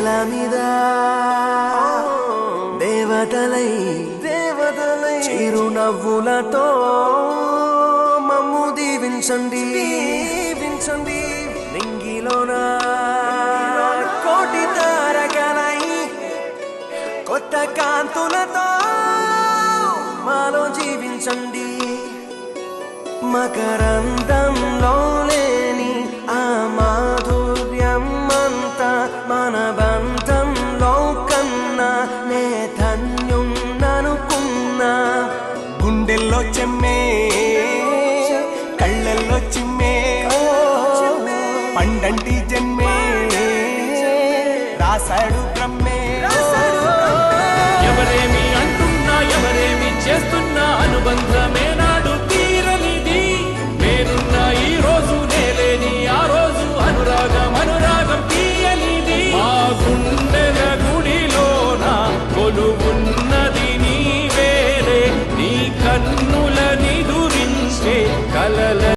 నేల మీద దేవతలై చిరునవ్వులతో మమ్ము దీవించండి నింగిలోన కోటి తారకలై కొత్త కాంతులతో మాలో జీవించండి మకరందంలో లేని ఆ మాధుర్యం అంతా మన బంధంలో కన్నా నే ధన్యున్ననుకున్నా గుండెల్లో చెమ్మే కళ్ళల్లో చిమ్మే పండంటి జన్మే రాసాడు బ్రహ్మే